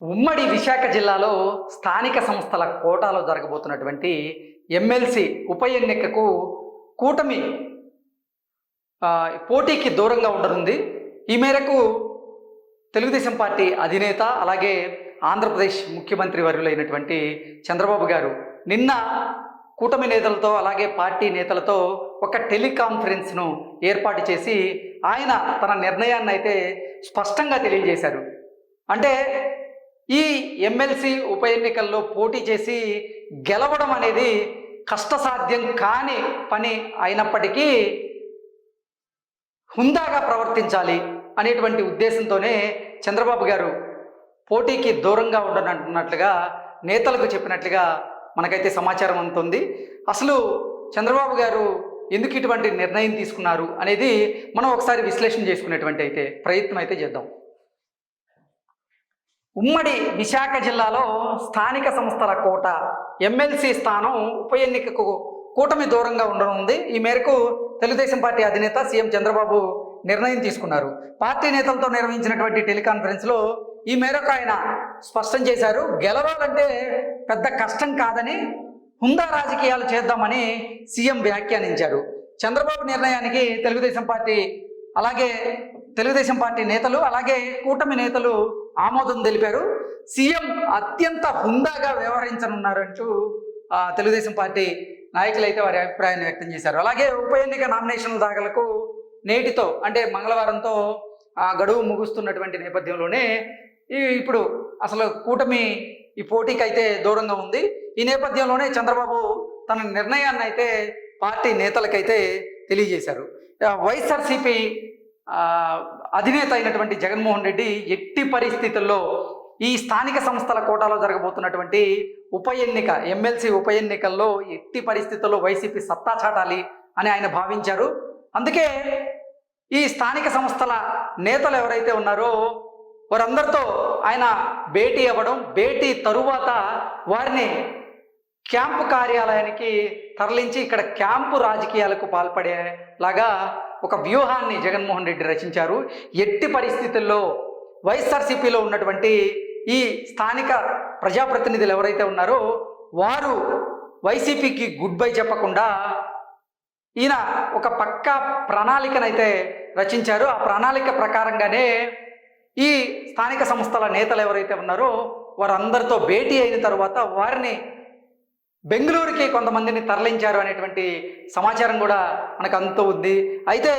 ఉమ్మడి విశాఖ జిల్లాలో స్థానిక సంస్థల కోటాలో జరగబోతున్నటువంటి ఎమ్మెల్సీ ఉప ఎన్నికకు కూటమి పోటీకి దూరంగా ఉండనుంది. ఈ మేరకు తెలుగుదేశం పార్టీ అధినేత అలాగే ఆంధ్రప్రదేశ్ ముఖ్యమంత్రి వర్యులైనటువంటి చంద్రబాబు గారు నిన్న కూటమి నేతలతో అలాగే పార్టీ నేతలతో ఒక టెలికాన్ఫరెన్స్ను ఏర్పాటు చేసి ఆయన తన నిర్ణయాన్ని అయితే స్పష్టంగా తెలియజేశారు. అంటే ఈ ఎమ్మెల్సీ ఉప ఎన్నికల్లో పోటీ చేసి గెలవడం అనేది కష్టసాధ్యం కాని పని అయినప్పటికీ హుందాగా ప్రవర్తించాలి అనేటువంటి ఉద్దేశంతోనే చంద్రబాబు గారు పోటీకి దూరంగా ఉండనంటున్నట్లుగా నేతలకు చెప్పినట్లుగా మనకైతే సమాచారం అందుతుంది. అసలు చంద్రబాబు గారు ఎందుకు ఇటువంటి నిర్ణయం తీసుకున్నారు అనేది మనం ఒకసారి విశ్లేషణ చేసుకునేటువంటి ప్రయత్నం అయితే చేద్దాం. ఉమ్మడి విశాఖ జిల్లాలో స్థానిక సంస్థల కోట ఎమ్మెల్సీ స్థానం ఉప ఎన్నికకు కూటమి దూరంగా ఉండనుంది. ఈ మేరకు తెలుగుదేశం పార్టీ అధినేత సీఎం చంద్రబాబు నిర్ణయం తీసుకున్నారు. పార్టీ నేతలతో నిర్వహించినటువంటి టెలికాన్ఫరెన్స్లో ఈ మేరకు ఆయన స్పష్టం చేశారు. గెలవాలంటే పెద్ద కష్టం కాదని, హుందా రాజకీయాలు చేద్దామని సీఎం వ్యాఖ్యానించారు. చంద్రబాబు నిర్ణయానికి తెలుగుదేశం పార్టీ నేతలు అలాగే కూటమి నేతలు ఆమోదం తెలిపారు. సీఎం అత్యంత హుందాగా వ్యవహరించనున్నారంటూ తెలుగుదేశం పార్టీ నాయకులైతే వారి అభిప్రాయాన్ని వ్యక్తం చేశారు. అలాగే ఉప ఎన్నిక నామినేషన్ల దాఖలకు నేటితో అంటే మంగళవారంతో గడువు ముగుస్తున్నటువంటి నేపథ్యంలోనే ఇప్పుడు అసలు కూటమి ఈ పోటీకి అయితే దూరంగా ఉంది. ఈ నేపథ్యంలోనే చంద్రబాబు తన నిర్ణయాన్ని అయితే పార్టీ నేతలకైతే తెలియజేశారు. వైఎస్ఆర్సీపీ అధినేత అయినటువంటి జగన్మోహన్ రెడ్డి ఎట్టి పరిస్థితుల్లో ఈ స్థానిక సంస్థల కోటాలో జరగబోతున్నటువంటి ఎమ్మెల్సీ ఉప ఎన్నికల్లో ఎట్టి పరిస్థితుల్లో వైసీపీ సత్తా చాటాలి అని ఆయన భావించారు. అందుకే ఈ స్థానిక సంస్థల నేతలు ఎవరైతే ఉన్నారో వారందరితో ఆయన భేటీ అవ్వడం, భేటీ తరువాత వారిని క్యాంపు కార్యాలయానికి తరలించి ఇక్కడ క్యాంపు రాజకీయాలకు పాల్పడేలాగా ఒక వ్యూహాన్ని జగన్మోహన్ రెడ్డి రచించారు. ఎట్టి పరిస్థితుల్లో వైఎస్ఆర్సీపీలో ఉన్నటువంటి ఈ స్థానిక ప్రజాప్రతినిధులు ఎవరైతే ఉన్నారో వారు వైసీపీకి గుడ్ బై చెప్పకుండా ఈయన ఒక పక్కా ప్రణాళికనైతే రచించారు. ఆ ప్రణాళిక ప్రకారంగానే ఈ స్థానిక సంస్థల నేతలు ఎవరైతే ఉన్నారో వారందరితో భేటీ అయిన తర్వాత వారిని బెంగళూరుకి కొంతమందిని తరలించారు అనేటువంటి సమాచారం కూడా మనకు అంత ఉంది. అయితే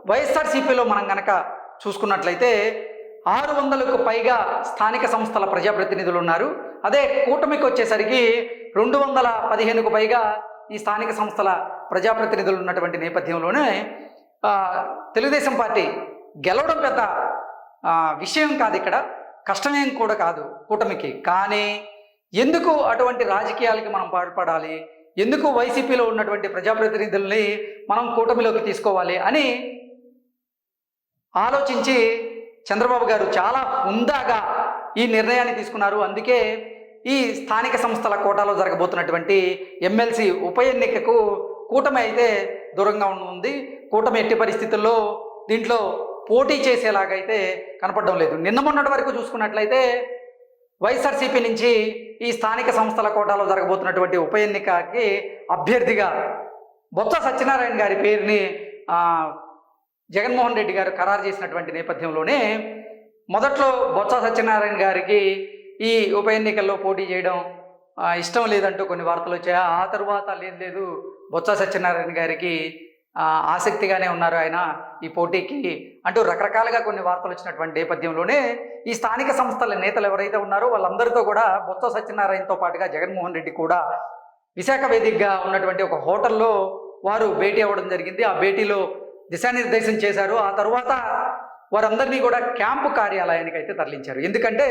వైఎస్ఆర్సీపీలో మనం కనుక చూసుకున్నట్లయితే 600కు పైగా స్థానిక సంస్థల ప్రజాప్రతినిధులు ఉన్నారు. అదే కూటమికి వచ్చేసరికి 215కు పైగా ఈ స్థానిక సంస్థల ప్రజాప్రతినిధులు ఉన్నటువంటి నేపథ్యంలోనే తెలుగుదేశం పార్టీ గెలవడం పెద్ద విషయం కాదు, ఇక్కడ కష్టమేం కూడా కాదు కూటమికి. కానీ ఎందుకు అటువంటి రాజకీయాలకి మనం పాల్పడాలి, ఎందుకు వైసీపీలో ఉన్నటువంటి ప్రజాప్రతినిధుల్ని మనం కూటమిలోకి తీసుకోవాలి అని ఆలోచించి చంద్రబాబు గారు చాలా హుందాగా ఈ నిర్ణయాన్ని తీసుకున్నారు. అందుకే ఈ స్థానిక సంస్థల కోటాలో జరగబోతున్నటువంటి ఎమ్మెల్సీ ఉప ఎన్నికకు కూటమి అయితే దూరంగా ఉంది. కూటమి ఎట్టి పరిస్థితుల్లో దీంట్లో పోటీ చేసేలాగైతే కనపడడం లేదు. నిన్న మొన్నటి వరకు చూసుకున్నట్లయితే వైఎస్ఆర్సీపీ నుంచి ఈ స్థానిక సంస్థల కోటాలో జరగబోతున్నటువంటి ఉప ఎన్నికకి అభ్యర్థిగా బొత్స సత్యనారాయణ గారి పేరుని జగన్మోహన్ రెడ్డి గారు ఖరారు చేసినటువంటి నేపథ్యంలోనే మొదట్లో బొత్స సత్యనారాయణ గారికి ఈ ఉప ఎన్నికల్లో పోటీ చేయడం ఇష్టం లేదంటూ కొన్ని వార్తలు వచ్చాయి. ఆ తరువాత లేదు బొత్స సత్యనారాయణ గారికి ఆసక్తిగానే ఉన్నారు ఆయన ఈ పోటీకి అంటూ రకరకాలుగా కొన్ని వార్తలు వచ్చినటువంటి నేపథ్యంలోనే ఈ స్థానిక సంస్థల నేతలు ఎవరైతే ఉన్నారో వాళ్ళందరితో కూడా బొత్స సత్యనారాయణతో పాటుగా జగన్మోహన్ రెడ్డి కూడా విశాఖ వేదికగా ఉన్నటువంటి ఒక హోటల్లో వారు భేటీ అవ్వడం జరిగింది. ఆ భేటీలో దిశానిర్దేశం చేశారు. ఆ తర్వాత వారందరినీ కూడా క్యాంపు కార్యాలయానికి అయితే తరలించారు. ఎందుకంటే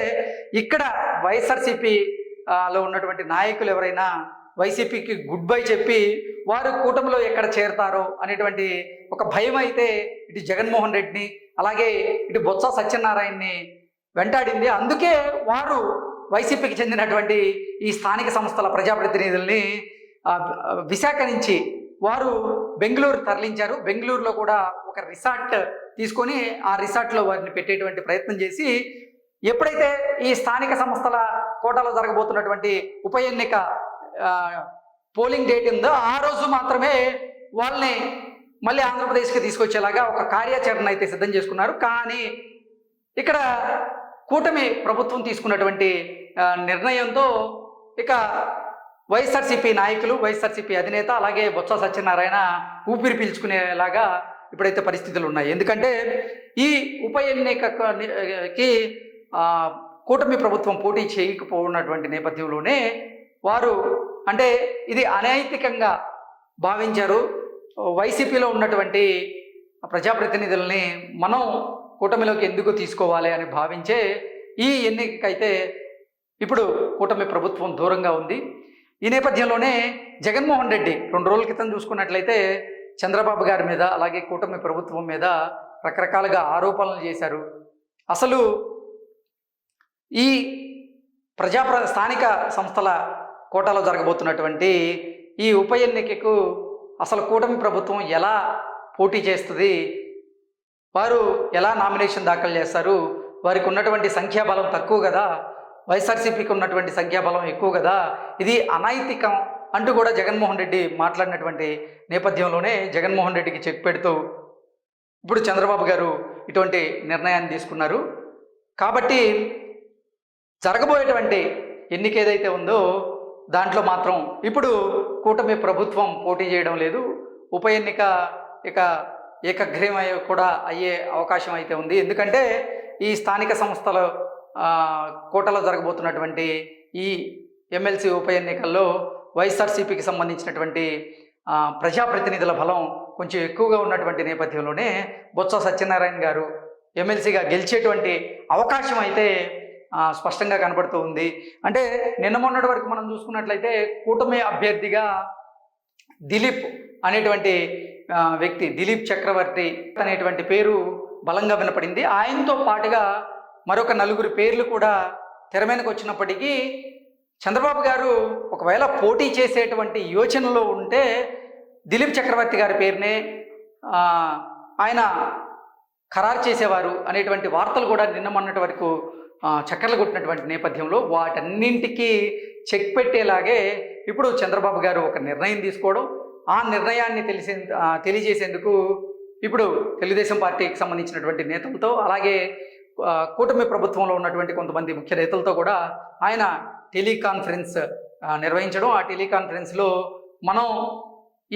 ఇక్కడ వైఎస్ఆర్సీపీలో ఉన్నటువంటి నాయకులు ఎవరైనా వైసీపీకి గుడ్ బై చెప్పి వారు కూటమిలో ఎక్కడ చేరతారో అనేటువంటి ఒక భయం అయితే ఇటు జగన్మోహన్ రెడ్డిని అలాగే ఇటు బొత్స సత్యనారాయణని వెంటాడింది. అందుకే వారు వైసీపీకి చెందినటువంటి ఈ స్థానిక సంస్థల ప్రజాప్రతినిధుల్ని విశాఖ నుంచి వారు బెంగళూరు తరలించారు. బెంగళూరులో కూడా ఒక రిసార్ట్ తీసుకొని ఆ రిసార్ట్లో వారిని పెట్టేటువంటి ప్రయత్నం చేసి ఎప్పుడైతే ఈ స్థానిక సంస్థల కోటాలో జరగబోతున్నటువంటి ఉప ఎన్నిక పోలింగ్ డేట్ ఉందో ఆ రోజు మాత్రమే వాళ్ళని మళ్ళీ ఆంధ్రప్రదేశ్కి తీసుకొచ్చేలాగా ఒక కార్యాచరణ అయితే సిద్ధం చేసుకున్నారు. కానీ ఇక్కడ కూటమి ప్రభుత్వం తీసుకున్నటువంటి నిర్ణయంతో ఇక వైఎస్ఆర్సీపీ నాయకులు, వైఎస్ఆర్సీపీ అధినేత, అలాగే బొత్స సత్యనారాయణ ఊపిరి పీల్చుకునేలాగా ఇప్పుడైతే పరిస్థితులు ఉన్నాయి. ఎందుకంటే ఈ ఉప ఎన్నికకి కూటమి ప్రభుత్వం పోటీ చేయకపోయినటువంటి నేపథ్యంలోనే వారు అంటే ఇది అనైతికంగా భావించారు. వైసీపీలో ఉన్నటువంటి ప్రజాప్రతినిధుల్ని మనం కూటమిలోకి ఎందుకు తీసుకోవాలి అని భావించే ఈ ఎన్నికైతే ఇప్పుడు కూటమి ప్రభుత్వం దూరంగా ఉంది. ఈ నేపథ్యంలోనే జగన్మోహన్ రెడ్డి 2 రోజుల క్రితం చూసుకున్నట్లయితే చంద్రబాబు గారి మీద, అలాగే కూటమి ప్రభుత్వం మీద రకరకాలుగా ఆరోపణలు చేశారు. అసలు ఈ స్థానిక సంస్థల కోటాలో జరగబోతున్నటువంటి ఈ ఉప ఎన్నికకు అసలు కూటమి ప్రభుత్వం ఎలా పోటీ చేస్తుంది, వారు ఎలా నామినేషన్ దాఖలు చేస్తారు, వారికి ఉన్నటువంటి సంఖ్యాబలం తక్కువ కదా, వైఎస్ఆర్సీపీకి ఉన్నటువంటి సంఖ్యాబలం ఎక్కువ కదా, ఇది అనైతికం అంటూ కూడా జగన్మోహన్ రెడ్డి మాట్లాడినటువంటి నేపథ్యంలోనే జగన్మోహన్ రెడ్డికి చెక్ పెడుతూ ఇప్పుడు చంద్రబాబు గారు ఇటువంటి నిర్ణయాన్ని తీసుకున్నారు. కాబట్టి జరగబోయేటువంటి ఎన్నిక ఏదైతే ఉందో దాంట్లో మాత్రం ఇప్పుడు కూటమి ప్రభుత్వం పోటీ చేయడం లేదు. ఉప ఎన్నిక ఇక ఏకగ్రీవం కూడా అయ్యే అవకాశం అయితే ఉంది. ఎందుకంటే ఈ స్థానిక సంస్థల కోటలో జరగబోతున్నటువంటి ఈ ఎమ్మెల్సీ ఉప ఎన్నికల్లో వైఎస్ఆర్సీపీకి సంబంధించినటువంటి ప్రజాప్రతినిధుల బలం కొంచెం ఎక్కువగా ఉన్నటువంటి నేపథ్యంలోనే బొత్స సత్యనారాయణ గారు ఎమ్మెల్సీగా గెలిచేటువంటి అవకాశం అయితే స్పష్టంగా కనబడుతూ ఉంది. అంటే నిన్న మొన్నటి వరకు మనం చూసుకున్నట్లయితే కూటమి అభ్యర్థిగా దిలీప్ అనేటువంటి వ్యక్తి, దిలీప్ చక్రవర్తి అనేటువంటి పేరు బలంగా వినపడింది. ఆయనతో పాటుగా మరొక 4 పేర్లు కూడా తెర మీదకు వచ్చినప్పటికీ చంద్రబాబు గారు ఒకవేళ పోటీ చేసేటువంటి యోచనలో ఉంటే దిలీప్ చక్రవర్తి గారి పేరునే ఆయన ఖరారు చేసేవారు అనేటువంటి వార్తలు కూడా నిన్న మొన్నటి వరకు చక్కర్లు కొట్టినటువంటి నేపథ్యంలో వాటన్నింటికీ చెక్ పెట్టేలాగే ఇప్పుడు చంద్రబాబు గారు ఒక నిర్ణయం తీసుకోవడం, ఆ నిర్ణయాన్ని తెలియజేసేందుకు ఇప్పుడు తెలుగుదేశం పార్టీకి సంబంధించినటువంటి నేతలతో, అలాగే కూటమి ప్రభుత్వంలో ఉన్నటువంటి కొంతమంది ముఖ్య నేతలతో కూడా ఆయన టెలికాన్ఫరెన్స్ నిర్వహించడం. ఆ టెలికాన్ఫరెన్స్లో మనం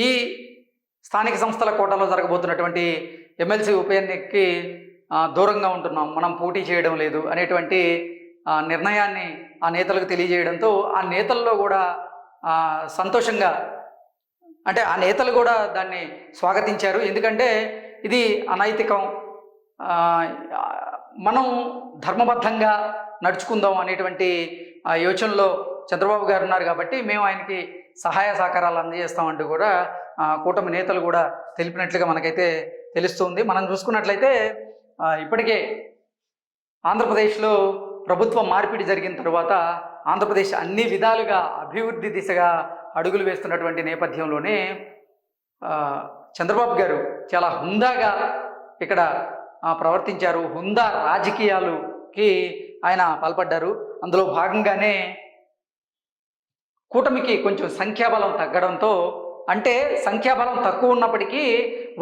ఈ స్థానిక సంస్థల కోటాలో జరగబోతున్నటువంటి ఎమ్మెల్సీ ఉప ఎన్నికకి దూరంగా ఉంటున్నాం, మనం పోటీ చేయడం లేదు అనేటువంటి నిర్ణయాన్ని ఆ నేతలకు తెలియజేయడంతో ఆ నేతల్లో కూడా సంతోషంగా, అంటే ఆ నేతలు కూడా దాన్ని స్వాగతించారు. ఎందుకంటే ఇది అనైతికం, మనం ధర్మబద్ధంగా నడుచుకుందాం అనేటువంటి యోచనలో చంద్రబాబు గారు ఉన్నారు. కాబట్టి మేము ఆయనకి సహాయ సహకారాలు అందజేస్తామంటూ కూడా కూటమి నేతలు కూడా తెలిపినట్లుగా మనకైతే తెలుస్తుంది. మనం చూసుకున్నట్లయితే ఇప్పటికే ఆంధ్రప్రదేశ్లో ప్రభుత్వ మార్పిడి జరిగిన తర్వాత ఆంధ్రప్రదేశ్ అన్ని విధాలుగా అభివృద్ధి దిశగా అడుగులు వేస్తున్నటువంటి నేపథ్యంలోనే చంద్రబాబు గారు చాలా హుందాగా ఇక్కడ ప్రవర్తించారు. హుందా రాజకీయాలకి ఆయన పాల్పడ్డారు. అందులో భాగంగానే కూటమికి కొంచెం సంఖ్యాబలం తగ్గడంతో, అంటే సంఖ్యాబలం తక్కువ ఉన్నప్పటికీ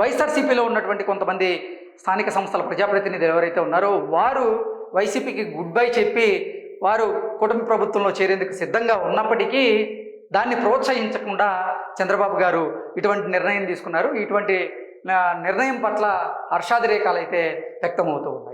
వైఎస్ఆర్సీపీలో ఉన్నటువంటి కొంతమంది స్థానిక సంస్థల ప్రజాప్రతినిధులు ఎవరైతే ఉన్నారో వారు వైసీపీకి గుడ్ బై చెప్పి వారు కూటమి ప్రభుత్వంలో చేరేందుకు సిద్ధంగా ఉన్నప్పటికీ దాన్ని ప్రోత్సహించకుండా చంద్రబాబు గారు ఇటువంటి నిర్ణయం తీసుకున్నారు. ఇటువంటి నిర్ణయం పట్ల హర్షాతిరేకాలు అయితే వ్యక్తమవుతూ ఉన్నాయి.